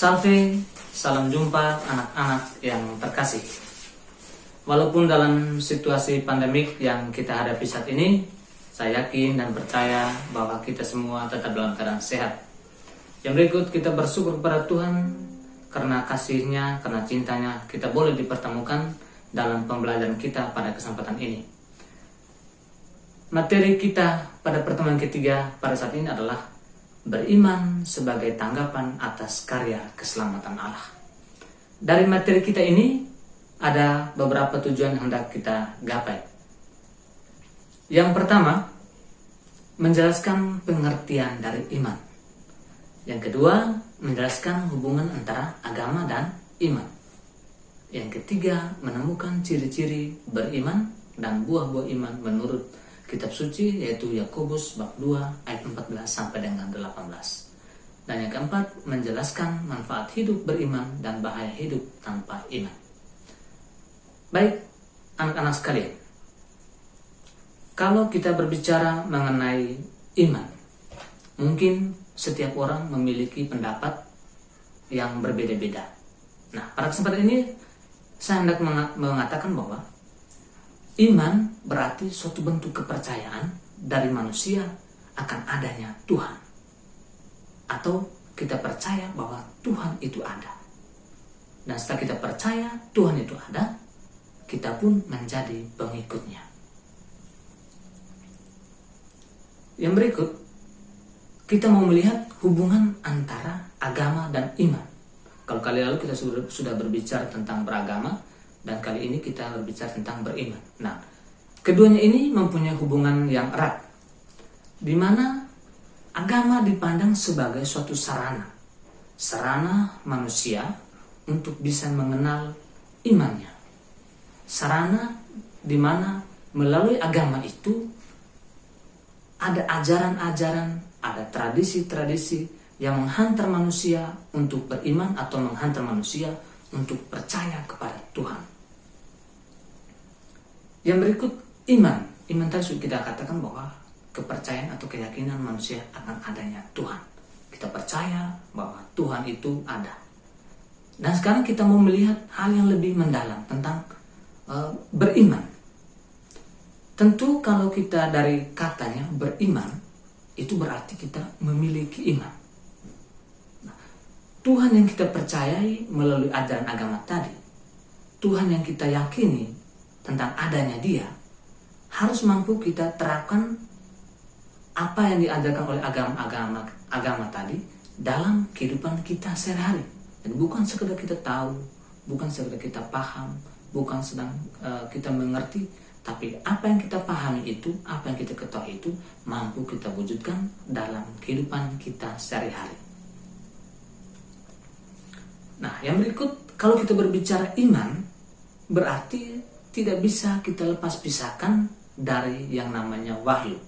Salve, salam jumpa anak-anak yang terkasih. Walaupun dalam situasi pandemik yang kita hadapi saat ini, saya yakin dan percaya bahwa kita semua tetap dalam keadaan sehat. Yang berikut kita bersyukur kepada Tuhan karena kasih-Nya, karena cintanya kita boleh dipertemukan dalam pembelajaran kita pada kesempatan ini. Materi kita pada pertemuan ketiga pada saat ini adalah beriman sebagai tanggapan atas karya keselamatan Allah. Dari materi kita ini ada beberapa tujuan yang hendak kita gapai. Yang pertama, menjelaskan pengertian dari iman. Yang kedua, menjelaskan hubungan antara agama dan iman. Yang ketiga, menemukan ciri-ciri beriman dan buah-buah iman menurut kitab suci, yaitu Yakobus bab 2 ayat 14 sampai dengan 18. Dan yang keempat, menjelaskan manfaat hidup beriman dan bahaya hidup tanpa iman. Baik, anak-anak sekalian, kalau kita berbicara mengenai iman, mungkin setiap orang memiliki pendapat yang berbeda-beda. Nah, pada kesempatan ini saya hendak mengatakan bahwa iman berarti suatu bentuk kepercayaan dari manusia akan adanya Tuhan. Atau kita percaya bahwa Tuhan itu ada. Dan setelah kita percaya Tuhan itu ada, kita pun menjadi pengikutnya. Yang berikut, kita mau melihat hubungan antara agama dan iman. Kalau kali lalu kita sudah berbicara tentang beragama, dan kali ini kita berbicara tentang beriman. Nah, keduanya ini mempunyai hubungan yang erat, di mana agama dipandang sebagai suatu sarana manusia untuk bisa mengenal imannya. Sarana di mana melalui agama itu ada ajaran-ajaran, ada tradisi-tradisi yang menghantar manusia untuk beriman atau menghantar manusia untuk percaya kepada Tuhan. Yang berikut, iman. Iman tadi sudah kita katakan bahwa kepercayaan atau keyakinan manusia akan adanya Tuhan. Kita percaya bahwa Tuhan itu ada. Dan sekarang kita mau melihat hal yang lebih mendalam tentang beriman. Tentu kalau kita dari katanya beriman, itu berarti kita memiliki iman. Nah, Tuhan yang kita percayai melalui ajaran agama tadi, Tuhan yang kita yakini tentang adanya Dia, harus mampu kita terapkan apa yang diajarkan oleh agama tadi dalam kehidupan kita sehari-hari. Dan bukan sekedar kita tahu, bukan sekedar kita paham, bukan sedang kita mengerti, tapi apa yang kita pahami itu, apa yang kita ketahui itu mampu kita wujudkan dalam kehidupan kita sehari-hari. Nah, yang berikut, kalau kita berbicara iman, berarti tidak bisa kita lepas pisahkan dari yang namanya wahyu.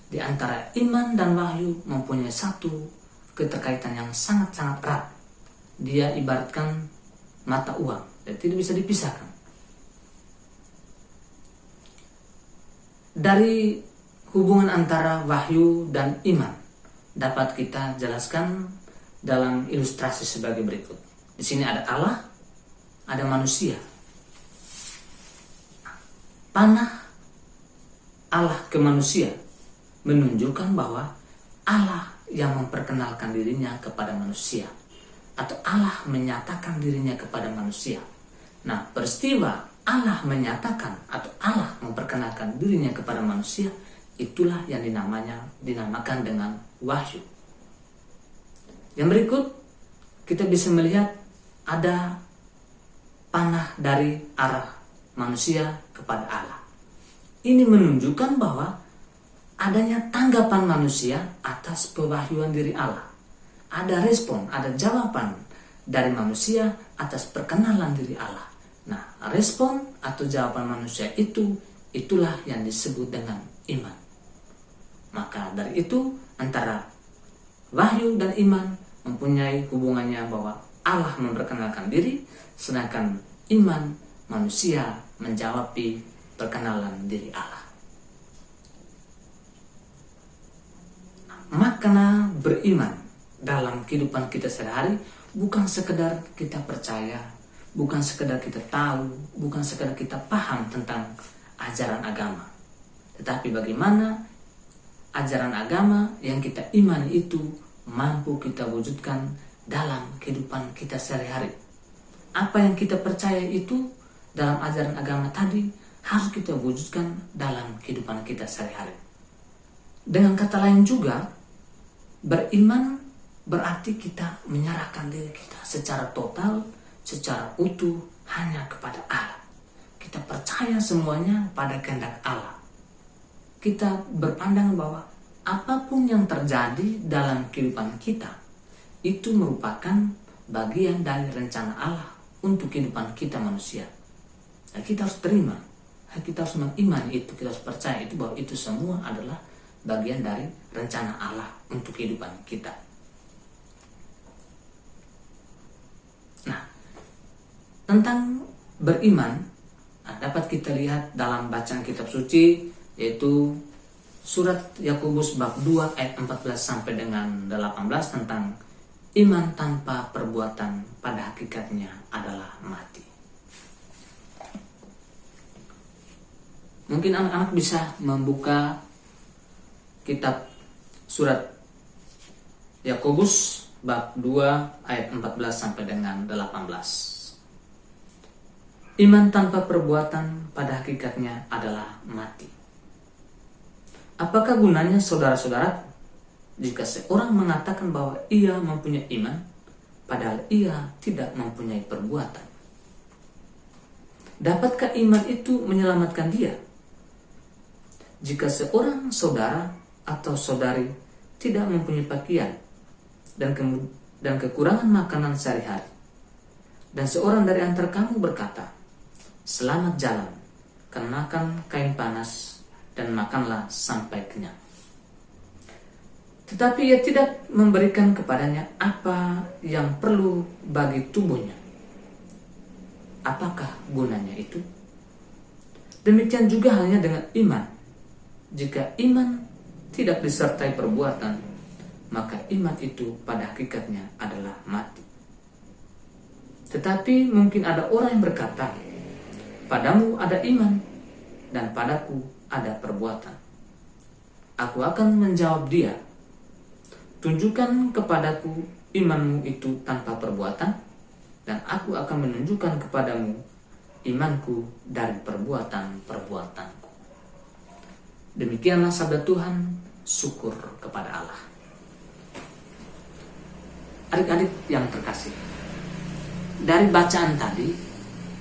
Di antara iman dan wahyu mempunyai satu keterkaitan yang sangat-sangat erat. Dia ibaratkan mata uang dan tidak bisa dipisahkan. Dari hubungan antara wahyu dan iman dapat kita jelaskan dalam ilustrasi sebagai berikut. Di sini ada Allah, ada manusia. Panah Allah ke manusia menunjukkan bahwa Allah yang memperkenalkan dirinya kepada manusia, atau Allah menyatakan dirinya kepada manusia. Nah, peristiwa Allah menyatakan atau Allah memperkenalkan dirinya kepada manusia, itulah yang dinamakan dengan wahyu. Yang berikut, kita bisa melihat ada panah dari arah manusia kepada Allah. Ini menunjukkan bahwa adanya tanggapan manusia atas pewahyuan diri Allah. Ada respon, ada jawaban dari manusia atas perkenalan diri Allah. Nah, respon atau jawaban manusia itulah yang disebut dengan iman. Maka dari itu, antara wahyu dan iman mempunyai hubungannya bahwa Allah memperkenalkan diri, sedangkan iman manusia menjawabi perkenalan diri Allah. Makna beriman dalam kehidupan kita sehari-hari bukan sekedar kita percaya, bukan sekedar kita tahu, bukan sekedar kita paham tentang ajaran agama, tetapi bagaimana ajaran agama yang kita imani itu mampu kita wujudkan dalam kehidupan kita sehari-hari. Apa yang kita percaya itu dalam ajaran agama tadi harus kita wujudkan dalam kehidupan kita sehari-hari. Dengan kata lain juga, beriman berarti kita menyerahkan diri kita secara total, secara utuh hanya kepada Allah. Kita percaya semuanya pada kehendak Allah. Kita berpandangan bahwa apapun yang terjadi dalam kehidupan kita itu merupakan bagian dari rencana Allah untuk kehidupan kita manusia. Nah, kita harus terima, kita harus mengimani itu, kita harus percaya itu bahwa itu semua adalah bagian dari rencana Allah untuk kehidupan kita. Nah, tentang beriman dapat kita lihat dalam bacaan kitab suci, yaitu surat Yakobus bab 2 ayat 14 sampai dengan 18 tentang iman tanpa perbuatan pada hakikatnya adalah mati. Mungkin anak-anak bisa membuka kitab surat Yakobus bab 2 ayat 14 sampai dengan 18. Iman tanpa perbuatan pada hakikatnya adalah mati. Apakah gunanya saudara-saudara jika seorang mengatakan bahwa ia mempunyai iman padahal ia tidak mempunyai perbuatan? Dapatkah iman itu menyelamatkan dia? Jika seorang saudara atau saudari tidak mempunyai pakaian dan kekurangan makanan sehari-hari, dan seorang dari antara kamu berkata, "Selamat jalan, kenakan kain panas dan makanlah sampai kenyang," tetapi ia tidak memberikan kepadanya apa yang perlu bagi tubuhnya, apakah gunanya itu? Demikian juga halnya dengan iman. Jika iman tidak disertai perbuatan, maka iman itu pada hakikatnya adalah mati. Tetapi mungkin ada orang yang berkata, "Padamu ada iman dan padaku ada perbuatan." Aku akan menjawab dia, "Tunjukkan kepadaku imanmu itu tanpa perbuatan, dan aku akan menunjukkan kepadamu imanku dari perbuatan-perbuatanku." Demikianlah sabda Tuhan, syukur kepada Allah. Adik-adik yang terkasih, dari bacaan tadi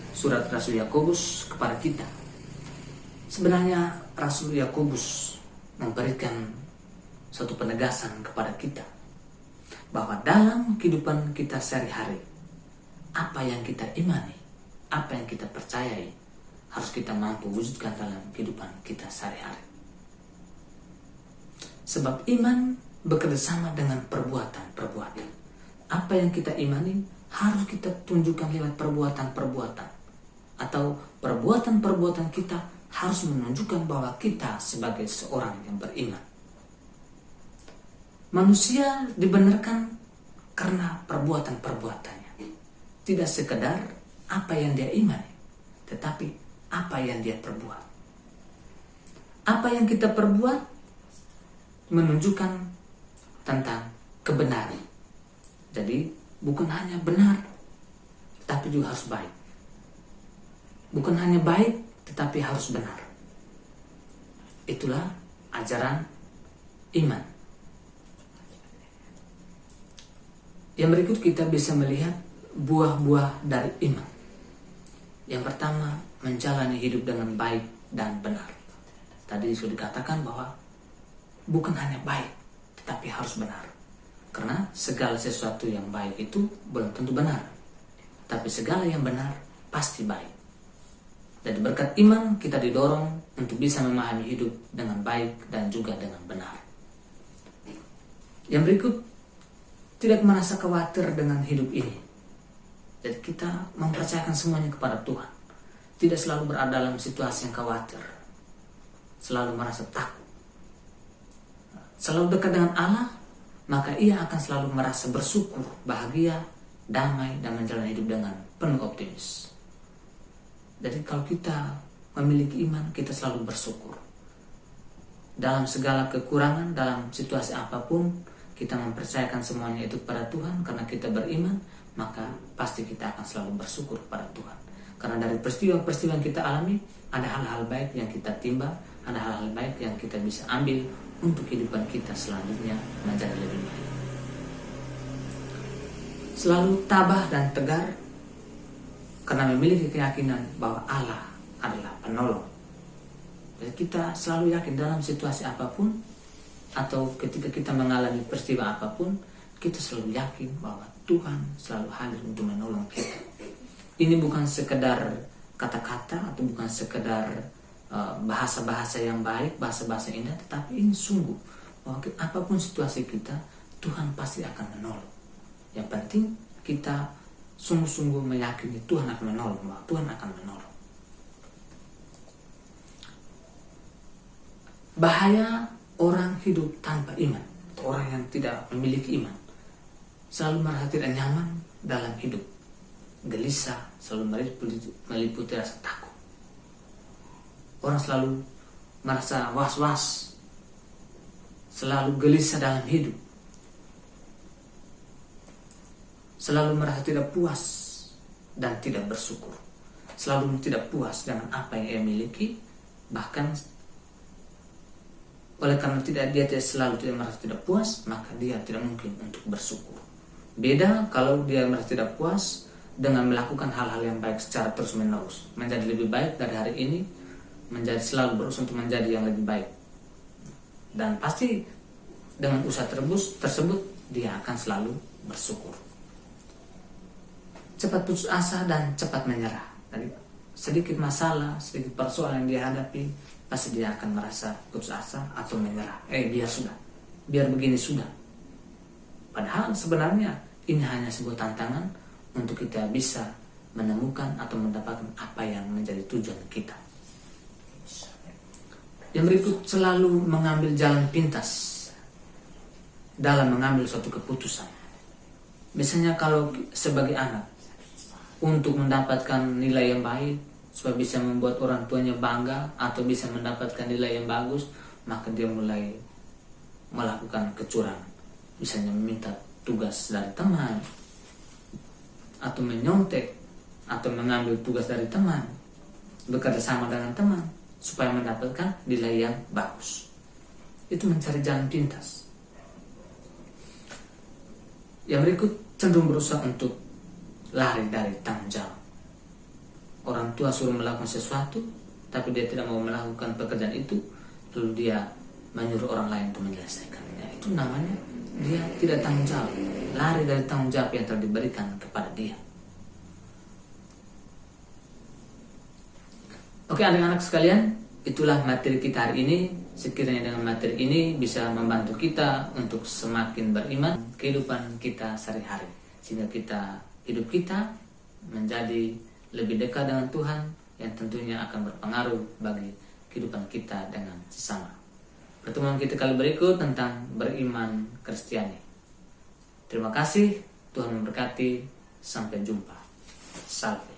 surat Rasul Yakobus kepada kita, sebenarnya Rasul Yakobus memberikan suatu penegasan kepada kita bahwa dalam kehidupan kita sehari-hari, apa yang kita imani, apa yang kita percayai, harus kita mampu wujudkan dalam kehidupan kita sehari-hari. Sebab iman bekerjasama dengan perbuatan-perbuatan. Apa yang kita imani harus kita tunjukkan lewat perbuatan-perbuatan, atau perbuatan-perbuatan kita harus menunjukkan bahwa kita sebagai seorang yang beriman. Manusia dibenarkan karena perbuatan-perbuatannya, tidak sekedar apa yang dia imani, tetapi apa yang dia perbuat. Apa yang kita perbuat menunjukkan tentang kebenaran. Jadi bukan hanya benar, tetapi juga harus baik. Bukan hanya baik, tetapi harus benar. Itulah ajaran iman. Yang berikut kita bisa melihat buah-buah dari iman. Yang pertama, menjalani hidup dengan baik dan benar. Tadi sudah dikatakan bahwa bukan hanya baik, tetapi harus benar. Karena segala sesuatu yang baik itu belum tentu benar, tapi segala yang benar pasti baik. Dan berkat iman kita didorong untuk bisa memahami hidup dengan baik dan juga dengan benar. Yang berikut, tidak merasa khawatir dengan hidup ini. Jadi kita mempercayakan semuanya kepada Tuhan. Tidak selalu berada dalam situasi yang khawatir, selalu merasa takut. Selalu dekat dengan Allah, maka ia akan selalu merasa bersyukur, bahagia damai, dan menjalani hidup dengan penuh optimis. Jadi kalau kita memiliki iman, kita selalu bersyukur. Dalam segala kekurangan, dalam situasi apapun, kita mempercayakan semuanya itu kepada Tuhan. Karena kita beriman, maka pasti kita akan selalu bersyukur kepada Tuhan. Karena dari peristiwa-peristiwa yang kita alami, ada hal-hal baik yang kita timba, ada hal-hal baik yang kita bisa ambil untuk kehidupan kita selanjutnya menjadi lebih baik. Selalu tabah dan tegar, karena memiliki keyakinan bahwa Allah adalah penolong. Jadi kita selalu yakin dalam situasi apapun, atau ketika kita mengalami peristiwa apapun, kita selalu yakin bahwa Tuhan selalu hadir untuk menolong kita. Ini bukan sekedar kata-kata, atau bukan sekedar bahasa-bahasa yang baik, bahasa-bahasa indah, tetapi ini sungguh bahwa apapun situasi kita, Tuhan pasti akan menolong. Yang penting kita sungguh-sungguh meyakini Tuhan akan menolong, bahwa Tuhan akan menolong. Bahaya orang hidup tanpa iman, atau orang yang tidak memiliki iman, selalu merasa tidak nyaman dalam hidup, gelisah, selalu meliputi rasa takut. Orang selalu merasa was-was, selalu gelisah dalam hidup, selalu merasa tidak puas dan tidak bersyukur, selalu tidak puas dengan apa yang ia miliki, bahkan oleh karena dia selalu tidak merasa tidak puas, maka dia tidak mungkin untuk bersyukur. Beda kalau dia merasa tidak puas dengan melakukan hal-hal yang baik secara terus-menerus, menjadi lebih baik dari hari ini, menjadi selalu berusaha untuk menjadi yang lebih baik. Dan pasti dengan usaha tersebut dia akan selalu bersyukur. Cepat putus asa dan cepat menyerah. Jadi sedikit masalah, sedikit persoalan yang dia hadapi, pasti dia akan merasa putus asa atau menyerah. Biar begini sudah. Padahal sebenarnya ini hanya sebuah tantangan untuk kita bisa menemukan atau mendapatkan apa yang menjadi tujuan kita. Yang berikut, selalu mengambil jalan pintas dalam mengambil suatu keputusan. Misalnya kalau sebagai anak, untuk mendapatkan nilai yang baik, supaya bisa membuat orang tuanya bangga atau bisa mendapatkan nilai yang bagus, maka dia mulai melakukan kecurangan. Misalnya meminta tugas dari teman, atau menyontek, atau mengambil tugas dari teman, bekerja sama dengan teman supaya mendapatkan nilai yang bagus. Itu mencari jalan pintas. Yang berikut, cenderung berusaha untuk lari dari tanggung jawab. Orang tua suruh melakukan sesuatu, tapi dia tidak mau melakukan pekerjaan itu, lalu dia menyuruh orang lain untuk menyelesaikannya. Itu namanya dia tidak tanggung jawab, lari dari tanggung jawab yang telah diberikan kepada dia. Oke, anak-anak sekalian, itulah materi kita hari ini. Sekiranya dengan materi ini bisa membantu kita untuk semakin beriman kehidupan kita sehari-hari, sehingga hidup kita menjadi lebih dekat dengan Tuhan, yang tentunya akan berpengaruh bagi kehidupan kita dengan sesama. Pertemuan kita kali berikut tentang beriman Kristiani. Terima kasih, Tuhan memberkati, sampai jumpa. Salam.